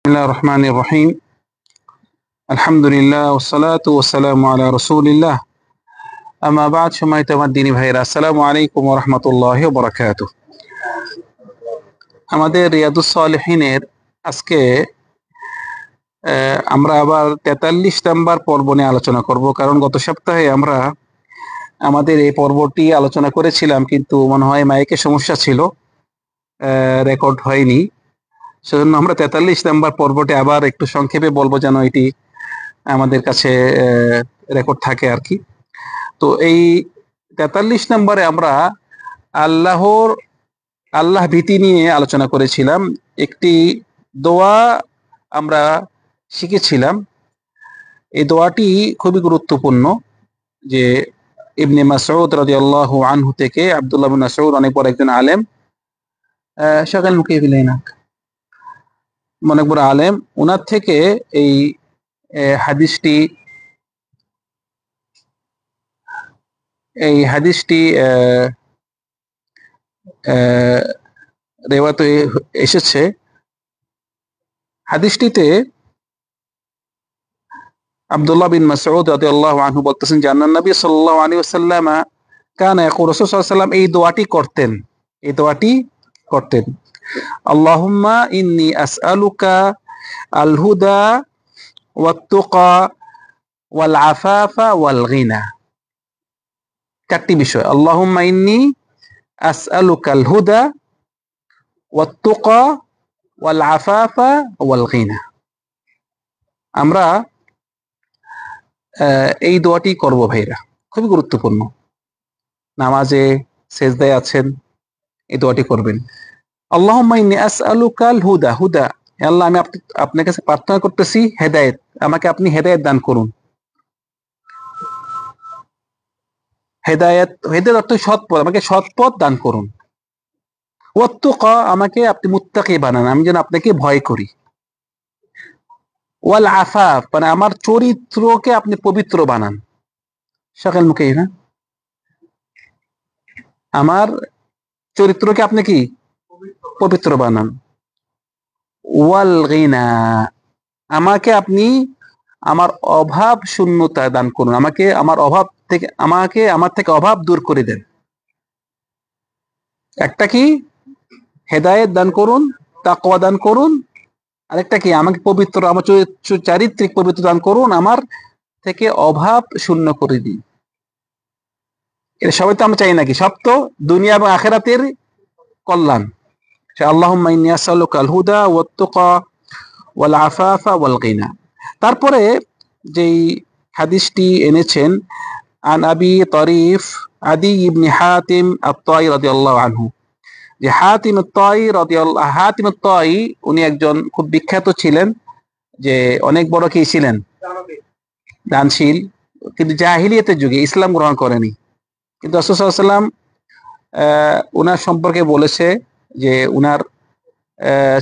বিসমিল্লাহির রহমানির রহিম। আলহামদুলিল্লাহ ওয়াসসালাতু ওয়াসসালামু আলা রাসূলিল্লাহ। আম্মা বা'দ। সম্মানিত আমার দ্বীনি ভাইরা, আসসালামু আলাইকুম ওয়া রাহমাতুল্লাহি ওয়া বারাকাতুহু। আমাদের রিয়াদুস সালিহিনের আজকে আমরা আবার ৪৩ নাম্বার পর্ব নিয়ে আলোচনা করব, কারণ গত সপ্তাহে আমরা আমাদের এই পর্বটি আলোচনা করেছিলাম, কিন্তু মনে হয় মাইকের সমস্যা ছিল, রেকর্ড হয়নি। সেজন্য আমরা ৪৩ নাম্বার পর্বটি আবার একটু সংক্ষেপে বলবো, যেন এটি আমাদের কাছে রেকর্ড থাকে আর কি। তো এই ৪৩ নম্বরে আমরা আল্লাহ ভীতি নিয়ে আলোচনা করেছিলাম। একটি দোয়া আমরা শিখেছিলাম। এই দোয়াটি খুবই গুরুত্বপূর্ণ, যে ইবনে মাসউদ রাদিয়াল্লাহু আনহু থেকে, আব্দুল্লাহ বিন মাসউদ অনেক বড় একজন আলেম, শাগাল মুকাইবিলাইনাক, অনেক বড় আলেম, ওনার থেকে এই হাদিসটি রেওয়াতে এসেছে। হাদিসটিতে আব্দুল্লাহ বিন মাসউদ রাদিয়াল্লাহু আনহু বলতেছেন যে আন্নান নবী সাল্লাল্লাহু আলাইহি ওয়াসাল্লাম কানা ইয়াকুল, রাসূল সাল্লাল্লাহু আলাইহি ওয়াসাল্লাম এই দোয়াটি করতেন। আল্লাহুম্মা ইন্নী আসআলুকা আল হুদা ওয়াত তুকা ওয়াল আফাফা ওয়াল গিনা। চারটি বিষয়: আল্লাহুম্মা ইন্নী আসআলুকা আল হুদা ওয়াত তুকা ওয়াল আফাফা ওয়াল গিনা। আমরা এই দোয়াটি করব ভাইরা, খুবই গুরুত্বপূর্ণ। নামাজে সেজদায় আছেন, এই দোয়াটি করবেন। আল্লাহুম্মা ইন্নী আসআলুকা আল হুদা, হে আল্লাহ, আমি আপনার কাছে প্রার্থনা করতেছি হেদায়েত, আমাকে আপনি হেদায়েত দান করুন। হেদায়েত অর্থ সৎ পথ, আমাকে সৎ পথ দান করুন। ওয়াত তুকা, আমাকে আপনি মুত্তাকি বানান, আমি যেন আপনাকে ভয় করি। ওয়াল আফাফ, মানে আমার চরিত্রকে আপনি পবিত্র বানান। সকাল মুখে না, আমার চরিত্রকে আপনি কি পবিত্র বানান। ওয়াল গিনা, আমাকে আপনি আমার অভাব শূন্যতা দান করুন, আমার থেকে অভাব দূর করে দেন। একটা কি হেদায়েত দান করুন, তাকওয়া দান করুন, আরেকটা কি আমাকে পবিত্র, আমার চারিত্রিক পবিত্র দান করুন, আমার থেকে অভাব শূন্য করে দিন। এটা সবাই তো আমরা চাই নাকি? সব তো দুনিয়া এবং আখিরাতের কল্যাণ। আল্লাহুম্মা ইন্নী আসআলুকা আল হুদা ওয়াত তুকা ওয়াল আফাফা ওয়াল গিনা। তারপরে যেই হাদিসটি এনেছেন, আন আবি তরিফ আদি ইবনে হাতিম আত-তাই রাদিয়াল্লাহু আনহু, যে হাতিম আত-তাই উনি একজন খুব বিখ্যাত ছিলেন, যে অনেক বড় কি ছিলেন, দানশীল, কিন্তু জাহিলিয়াতের যুগে, ইসলাম গ্রহণ করেনি। কিন্তু রাসূল সাল্লাল্লাহু আলাইহি ওয়াসাল্লাম উনার সম্পর্কে বলেছে যে উনার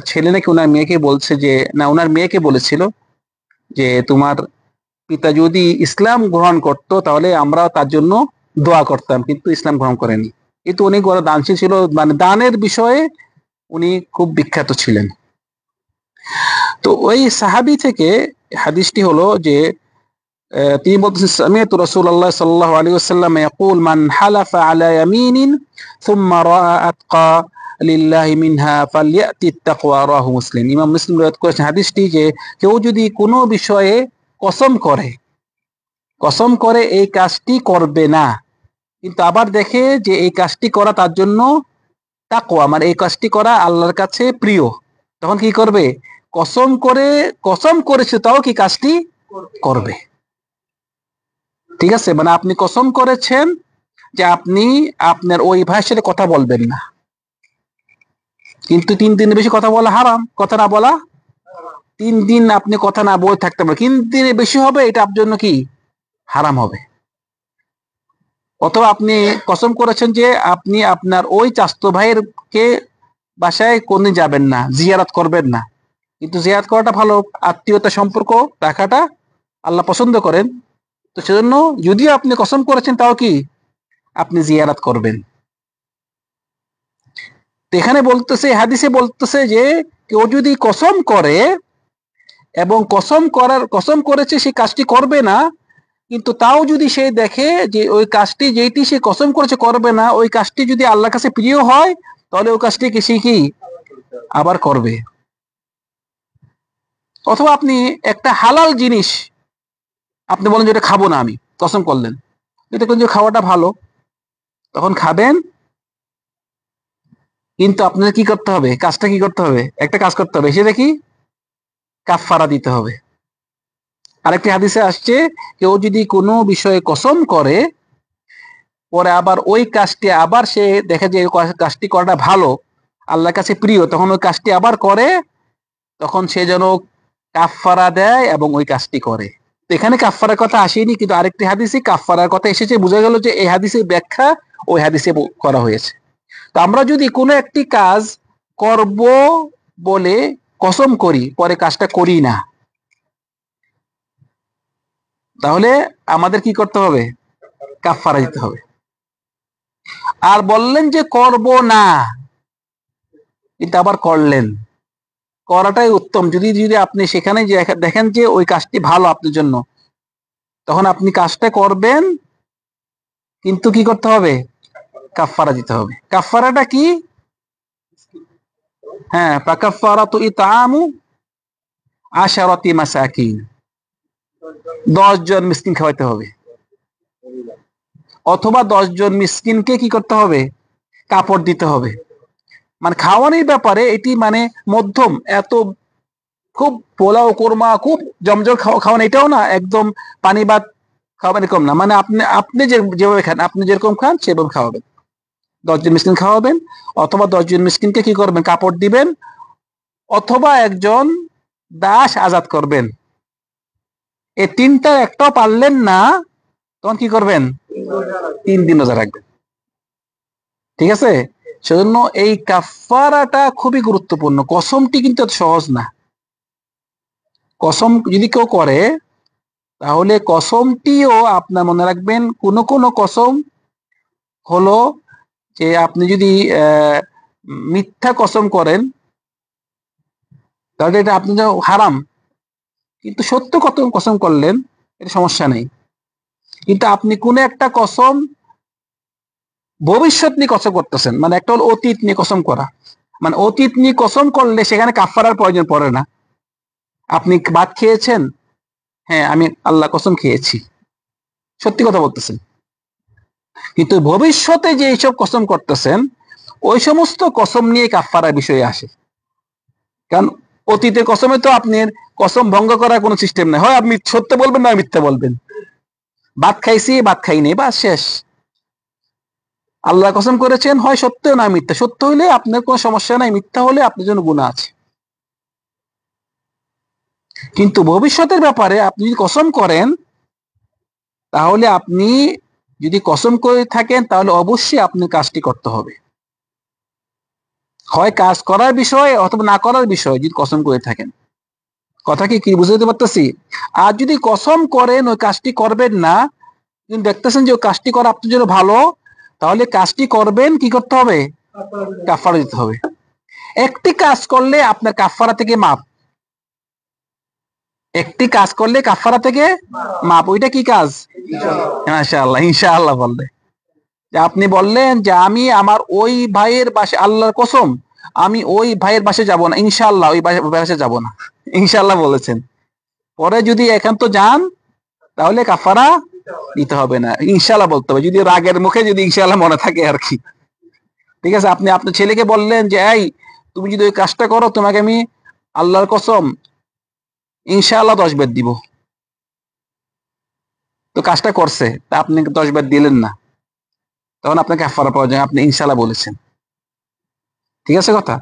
ছেলে নাকি উনার মেয়েকে বলছে, যে না, উনার মেয়েকে বলেছিল যে তোমার পিতা যদি ইসলাম গ্রহণ করতো তাহলে আমরা তার জন্য দোয়া করতাম, কিন্তু ইসলাম গ্রহণ করেনি। কিন্তু উনি বড় দানশীল ছিল, মানে দানের বিষয়ে উনি খুব বিখ্যাত ছিলেন। তো ওই সাহাবী থেকে হাদিসটি হলো যে তিনি বলতেছেন, সামিআতু রাসূলুল্লাহ সাল্লাল্লাহু আলাইহি ওয়াসাল্লাম ইয়াকুল মান হালাফা আলা ইয়ামিনিন সুম্মা রাআ আতকা লিল্লাহি মিনহা ফালইয়াতি আত-তাকওয়া, রাওয়াহু মুসলিম। ইমাম মুসলিম riwayat করেছেন হাদিসটি, যে কেউ যদি কোনো বিষয়ে কসম করে এই কাজটি করবে না, কিন্তু আবার দেখে যে এই কাজটি করা তার জন্য তাকওয়া, মানে এই কাজটি করা আল্লাহর কাছে প্রিয়, তখন কি করবে? কসম করেছে তাও কি কাজটি করবে। ঠিক আছে, মানে আপনি কসম করেছেন যে আপনি আপনার ওই ভাইয়ের সাথে কথা বলবেন না, কিন্তু 3 দিনের বেশি কথা বলা হারাম, কথা না বলা। 3 দিন আপনি কথা না বলে থাকতে পারবেন, 3 দিনের বেশি হবে, এটা আপনার জন্য কি হারাম হবে। অথবা আপনি কসম করেছেন যে আপনি আপনার ওই চাচাতো ভাইয়ের কে বাসায় কোনদিন যাবেন না, জিয়ারত করবেন না, কিন্তু জিয়ারত করাটা ভালো, আত্মীয়তা সম্পর্ক রাখাটা আল্লাহ পছন্দ করেন। তো সেজন্য যদিও আপনি কসম করেছেন, তাও কি আপনি জিয়ারত করবেন। তো এখানে বলতেছে, হাদিসে বলতেছে যে কেউ যদি কসম করে এবং কসম করেছে সে কাজটি করবে না, কিন্তু তাও যদি সে দেখে যে ওই কাজটি যেটি সে কসম করেছে করবে না, ওই কাজটি যদি আল্লাহর কাছে প্রিয় হয়, তাহলে ওই কাজটি সে কি আবার করবে। অথবা আপনি একটা হালাল জিনিস আপনি বলেন যে এটা খাবো না, আমি কসম করলেন, এটা কিন্তু খাওয়াটা ভালো, তখন খাবেন, কিন্তু আপনার কি করতে হবে, কাজটা কি করতে হবে, একটা কাজ করতে হবে, সেটা কি কাফফারা দিতে হবে। আরেকটি হাদিসে আসছে, কেউ যদি কোনো বিষয়ে কসম করে পরে আবার ওই কাজটি আবার সে দেখে যে কাজটি করাটা ভালো, আল্লাহর কাছে প্রিয়, তখন ওই কাজটি আবার করে, তখন সে যেন কাফফারা দেয় এবং ওই কাজটি করে। তো এখানে কাফফারার কথা আসেনি, কিন্তু আরেকটি হাদিসে কাফফারার কথা এসেছে, বোঝা গেল যে এই হাদিসের ব্যাখ্যা ওই হাদিসে করা হয়েছে। তো আমরা যদি কোনো একটি কাজ করব বলে কসম করি, পরে কাজটা করি না, তাহলে আমাদের কি করতে হবে, কাফফারা দিতে হবে। আর বললেন যে করব না, কিন্তু আবার করলেন, করাটাই উত্তম। যদি যদি আপনি সেখানে যে দেখেন যে ওই কাজটি ভালো আপনার জন্য, তখন আপনি কাজটা করবেন, কিন্তু কি করতে হবে, কাফফারা দিতে হবে। কাফফারাটা কি? হ্যাঁ, ফাকাফফারাতু ইতআমু 10 মাসাকিন, 10 জন মিসকিন খাওয়াইতে হবে, অথবা 10 জন মিসকিনকে কি করতে হবে, কাপড় দিতে হবে। মানে খাওয়ানোর ব্যাপারে এটি মানে মধ্যম, এত খুব পোলাও কোরমা খুব জমজম খাওয়ানো এটাও না, একদম পানি ভাত খাওয়াবেন এরকম না, মানে আপনি আপনি যেভাবে খান, আপনি যেরকম খান সেভাবে খাওয়াবেন। 10 জন মিসকিন খাওয়াবেন, অথবা 10 জন মিসকিনকে কি করবেন, কাপড় দিবেন, অথবা একজন দাস আজাদ করবেন। এই তিনটার একটাও পারলেন না, তখন কি করবেন, 3 দিন রোজা রাখবেন। ঠিক আছে? সেজন্য এই কাফফারাটা খুবই গুরুত্বপূর্ণ। কসমটি কিন্তু এত সহজ না। কসম যদি কেউ করে, তাহলে কসমটিও আপনার মনে রাখবেন, কোন কোন কসম হলো যে আপনি যদি মিথ্যা কসম করেন, তাহলে এটা আপনি হারাম, কিন্তু সত্য কসম করলেন এটা সমস্যা নেই। কিন্তু আপনি কোন একটা কসম ভবিষ্যৎ নিয়ে কসম করতেছেন, মানে একটা হলো অতীত নিয়ে কসম করা, মানে অতীত নিয়ে কসম করলে সেখানে কাফফারার প্রয়োজন পড়ে না। আপনি ভাত খেয়েছেন, হ্যাঁ আমি আল্লাহ কসম খেয়েছি, সত্যি কথা বলতেছেন, কিন্তু ভবিষ্যতে যে এইসব কসম করতেছেন, ওই সমস্ত কসম নিয়ে কাফফারার বিষয়ে আসে। কারণ অতীতের কসমে তো আপনার কসম ভঙ্গ করার কোনো সিস্টেম নেই, হয় আপনি সত্য বলবেন না মিথ্যা বলবেন। ভাত খাইছি ভাত খাইনি, বা শেষ। আল্লাহ কসম করেছেন, হয় সত্য না মিথ্যা, সত্য হইলে আপনার কোনো সমস্যা নাই, মিথ্যা হলে আপনার জন্য গুনাহ আছে। কিন্তু ভবিষ্যতের ব্যাপারে আপনি যদি কসম করেন, তাহলে আপনি যদি কসম করে থাকেন, তাহলে অবশ্যই আপনি কাজটি করতে হবে, হয় কাজ করার বিষয় অথবা না করার বিষয় যদি কসম করে থাকেন। কথা কি বুঝতে পারতেছি? আর যদি কসম করেন ওই কাজটি করবেন না, কিন্তু দেখতেছেন যে ওই কাজটি করা আপনার জন্য ভালো, তাহলে কাজটি করবেন, কি করতে হবে, কাফফারা দিতে হবে। একটি কাজ করলে আপনার কাফফারা থেকে মাপ, একটি কাজ করলে কাফফারা থেকে মাপ, ওইটা কি কাজ? মাশাআল্লাহ, ইনশাআল্লাহ বললে যে আপনি বললেন যে আমি আমার ওই ভাইয়ের বাসে, আল্লাহর কসম আমি ওই ভাইয়ের বাসে যাব না, ইনশাআল্লাহ ওই বাসে যাব না, ইনশাআল্লাহ বলেছেন। পরে যদি একান্ত যান, তাহলে কাফফারা দিতে হবে না, ইনশাআল্লাহ বলতে হবে, যদি রাগের মুখে যদি ইনশাআল্লাহ মনে থাকে আর কি। ঠিক আছে? আপনি আপনার ছেলেকে বললেন যে এই তুমি যদি ওই কাজটা করো, তোমাকে আমি আল্লাহর কসম ইনশাআল্লাহ 10 বেত দিব। তো কাজটা করছে, তা আপনি 10 বেত দিলেন না, তখন আপনাকে কাফফারা পাওয়া যায়, আপনি ইনশাআল্লাহ বলেছেন। ঠিক আছে কথা?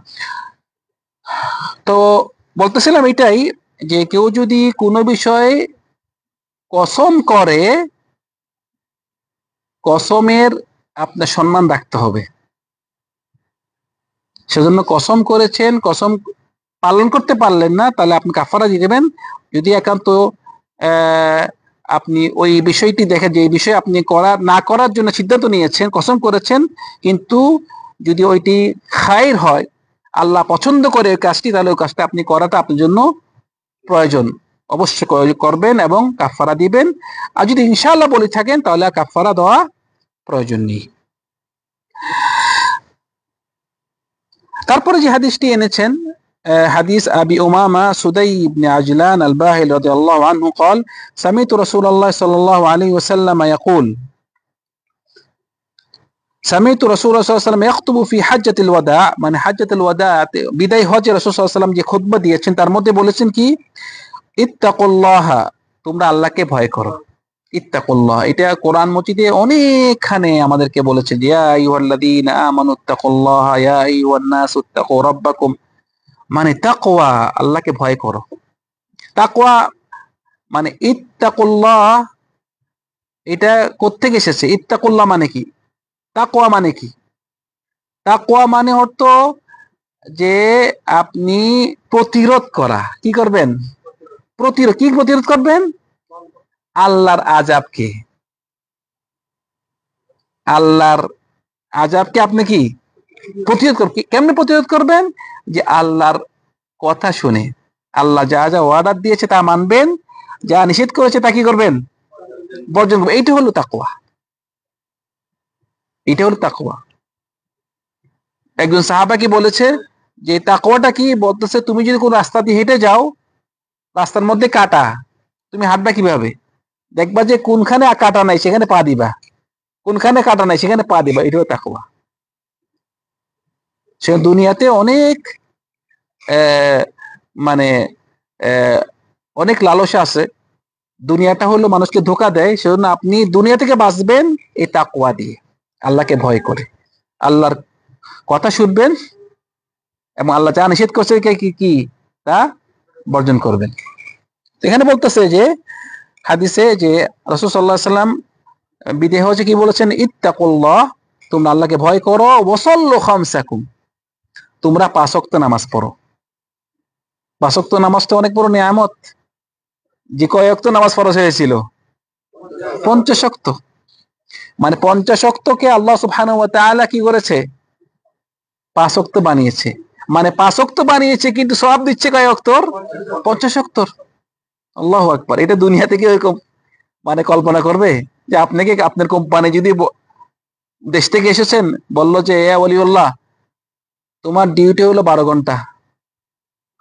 তো বলতেছিলাম এটাই, যে কেউ যদি কোনো বিষয়ে কসম করে, কসমের আপনার সম্মান রাখতে হবে। সেজন্য কসম করেছেন, কসম পালন করতে পারলেন না, তাহলে আপনি কাফারা দিয়ে দেবেন। যদি একান্ত আপনি ওই বিষয়টি দেখেন যে এই বিষয়ে আপনি না করার জন্য সিদ্ধান্ত নিয়েছেন, কসম করেছেন, কিন্তু যদি ওইটি খায়ের হয়, আল্লাহ পছন্দ করে ওই কাজটি, তাহলে ওই কাজটা আপনি করাটা আপনার জন্য প্রয়োজন অবশ্যই করবেন এবং কাফফারা দিবেন। আর যদি ইনশাআল্লাহ বলে থাকেন তাহলে আর কাফফারা দেওয়া প্রয়োজন নেই। তারপরে যে হাদিসটি এনেছেন حديث أبي أمامة سدي بن عجلان الباهلي رضي الله عنه قال سمعت رسول الله صلى الله عليه وسلم يقول سمعت رسول الله صلى الله عليه وسلم يخطب في حجة الوداع মানে হাজ্জাতুল ওয়াদা বিদায় হজে রাসূল সাল্লাল্লাহু আলাইহি ওয়াসাল্লাম যে খুতবা দিয়েছেন তার মধ্যে বলেছেন কি ইত্তাকুল্লাহ, তোমরা আল্লাহকে ভয় করো। ইত্তাকুল্লাহ এটা কোরআন মজিদে অনেকখানে আমাদেরকে বলেছে যে ইয়া আইয়ুহাল্লাযীনা আমানু ইত্তাকুল্লাহ ইয়া আইয়ুহান নাসু ইত্তাকু রাব্বাকুম, মানে তাকওয়া, আল্লাহকে ভয় করো। তাকওয়া মানে ইত্তাকুল্লাহ এটা কোত্থেকে এসেছে? ইত্তাকুল্লাহ মানে কি? তাকওয়া মানে কি? তাকওয়া মানে অর্থ যে আপনি প্রতিরোধ করা। কি করবেন? প্রতিরোধ। কি প্রতিরোধ করবেন? আল্লাহর আযাবকে। আল্লাহর আযাবকে আপনি কি প্রতিরোধ করবেন। কেমনে প্রতিরোধ করবেন? যে আল্লাহর কথা শুনে আল্লাহ যা যা অর্ডার দিয়েছে তা মানবেন, যা নিষেধ করেছে তা কি করবেন? বর্জন করবেন। এইটা হলো তাকওয়া। এটা হলো তাকওয়া। একজন সাহাবা কি বলেছে যে তাকওয়াটা কি? বলতেছে তুমি যদি কোন রাস্তা দিয়ে হেঁটে যাও, রাস্তার মধ্যে কাটা, তুমি হাঁটবা কিভাবে? দেখবা যে কোনখানে কাটা নাই সেখানে পা দিবা, কোনখানে কাটা নাই সেখানে পা দিবা। এটাও তাকওয়া। সে দুনিয়াতে অনেক মানে অনেক লালসা আছে। দুনিয়াটা হলো মানুষকে ধোঁকা দেয়। সেজন্য আপনি দুনিয়া থেকে বাঁচবেন এই তাকওয়া দিয়ে, আল্লাহকে ভয় করে, আল্লাহর কথা শুনবেন এবং আল্লাহ যা নিষেধ করছে কি কি তা বর্জন করবেন। এখানে বলতেছে যে হাদিসে যে রাসূল সাল্লাল্লাহু আলাইহি ওয়াসাল্লাম বিদেহ হচ্ছে কি বলেছেন? ইত্তাকুল্লাহ, তোমরা আল্লাহকে ভয় করো। ওয়াসাল্লু খামসাকুম, তোমরা 5 ওয়াক্ত নামাজ পড়ো। 5 ওয়াক্ত নামাজটা অনেক বড় নিয়ামত। যে কয় ওয়াক্ত নামাজ ফরজ হয়েছিল? 50 ওয়াক্ত। মানে 50 ওয়াক্তকে আল্লাহ সুবহানাহু ওয়া তাআলা কি করেছে? 5 ওয়াক্ত বানিয়েছে। মানে 5 ওয়াক্ত বানিয়েছে কিন্তু সওয়াব দিচ্ছে কয় ওয়াক্তর? 50 ওয়াক্তর। আল্লাহু আকবার। এটা দুনিয়া থেকে এরকম মানে কল্পনা করবে যে আপনাকে আপনার কোম্পানি যদি দেশ থেকে এসেছেন বললো যে এ ওলিউল্লাহ তোমার ডিউটি হলো 12 ঘন্টা,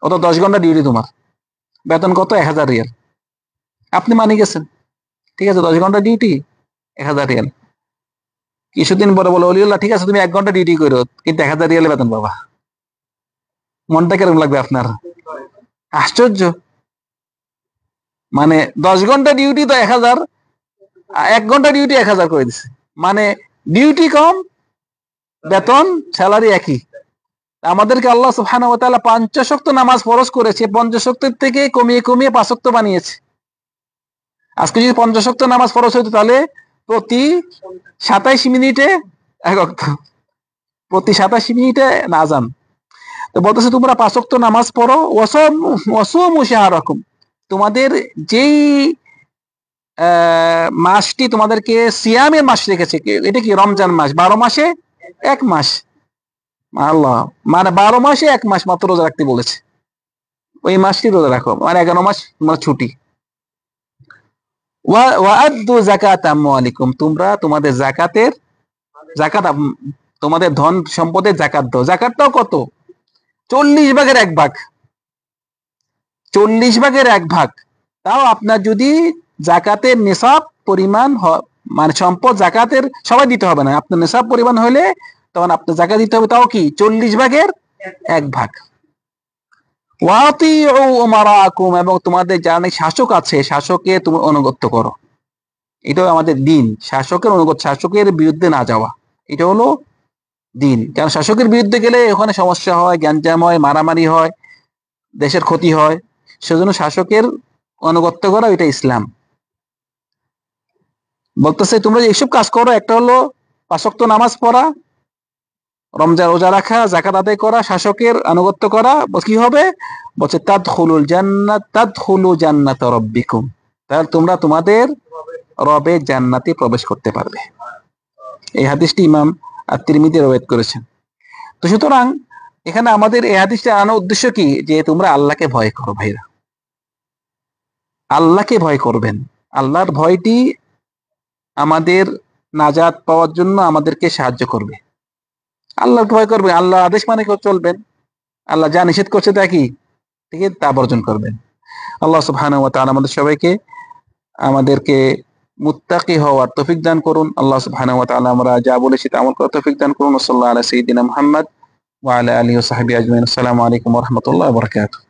অত 10 ঘন্টা ডিউটি, তোমার বেতন কত? 1000 রিয়াল। আপনি মানি গেছেন, ঠিক আছে 10 ঘন্টা ডিউটি 1000 রিয়াল। কিছুদিন পরে বলো ওলিউল্লাহ ঠিক আছে তুমি 1 ঘন্টা ডিউটি করো কিন্তু 1000 রিয়ালে বেতন পাবা। মনটা কেরকম লাগবে আপনার? আশ্চর্য। মানে 10 ঘন্টা ডিউটি তো 1000, 1 ঘন্টা ডিউটি 1000 করে দিছে। মানে ডিউটি কম, বেতন স্যালারি একই। আমাদেরকে আল্লাহ সুবহানাহু ওয়া তাআলা 50 ওয়াক্ত নামাজ ফরজ করেছে, 50 ওয়াক্তের থেকে কমিয়ে কমিয়ে 5 ওয়াক্ত বানিয়েছে। আজকে যদি 50 ওয়াক্ত নামাজ ফরজ হতো তাহলে প্রতি 27 মিনিটে 1 ওয়াক্ত, প্রতি 27 মিনিটে আযান। তো বলতেছে তোমরা 5 ওয়াক্ত নামাজ পড়ো। ওয়াসুমু শাহরাকুম, তোমাদের যেই মাসটি তোমাদেরকে সিয়ামের মাস রেখেছে, এটা কি? রমজান মাস। 12 মাসে 1 মাস। আল্লাহ, মানে 12 মাসে 1 মাস মাত্র রোজা রাখতে বলেছে। ওই মাসটি রোজা রাখো, মানে 11 মাস তোমার ছুটি। ওয়াআদ্দু যাকাত আমওয়ালিকুম, তোমরা তোমাদের যাকাত তোমাদের ধন সম্পদের যাকাত দাও। যাকাতটাও কত? 40 ভাগের 1 ভাগ। 40 ভাগের 1 ভাগ। তাও আপনার যদি যাকাতের নিসাব পরিমাণ মানে সম্পদ জাকাতের সবাই দিতে হবে না, আপনার নিসাব পরিমাণ হলে তখন আপনার যাকাত দিতে হবে। তাও কি? 40 ভাগের 1 ভাগ। ওয়াতিউ উমারাকুম, এবং তোমাদের যারা নাকি শাসক আছে শাসকে তুমি অনুগত্য করো। এটাও আমাদের দিন, শাসকের অনুগত, শাসকের বিরুদ্ধে না যাওয়া, এটা হলো দিন। কারণ শাসকের বিরুদ্ধে গেলে ওখানে সমস্যা হয়, গ্যাঞ্জাম হয়, মারামারি হয়, দেশের ক্ষতি হয়। সেজন্য শাসকের অনুগত্য করা এটা ইসলাম। বলতেছে তোমরা এইসব কাজ করো, একটা হলো 5 ওয়াক্ত নামাজ পড়া, রমজান রোজা রাখা, যাকাত আদায় করা, শাসকের আনুগত্য করা। কি হবে? বলছে তাদখুলুল জান্নাত, তাদখুলু জান্নাত রাব্বিকুম, তাহলে তোমরা তোমাদের রবের জান্নাতে প্রবেশ করতে পারবে। এই হাদিসটি ইমাম আত-তিরমিজি রওয়ায়াত করেছেন। তো সুতরাং এখানে আমাদের এই হাদিসটা আনার উদ্দেশ্য কি? যে তোমরা আল্লাহকে ভয় করো ভাইরা। আল্লাহকে ভয় করবেন। আল্লাহর ভয়টি আমাদের নাজাত পাওয়ার জন্য আমাদেরকে সাহায্য করবে। আল্লাহকে ভয় করবেন, আল্লাহ আদেশ মানে চলবেন, আল্লাহ যা নিষেধ করছে তা কি থেকে তা বর্জন করবেন। আল্লাহ সুবহানাহু ওয়া তাআলা আমাদের সবাইকে আমাদেরকে মুত্তাকি হওয়ার তৌফিক দান করুন। আল্লাহ সুবহানাহু ওয়া তাআলা আমরা যা বলেছি তা আমল করার তৌফিক দান করুন। সাল্লাল্লাহু আলা সাইয়্যিদিনা মুহাম্মদ ওয়া আলা আলিহি ওয়া সাহবিহি আজমাইন। আসসালামু আলাইকুম ওয়া রাহমাতুল্লাহি ওয়া বারাকাতুহু।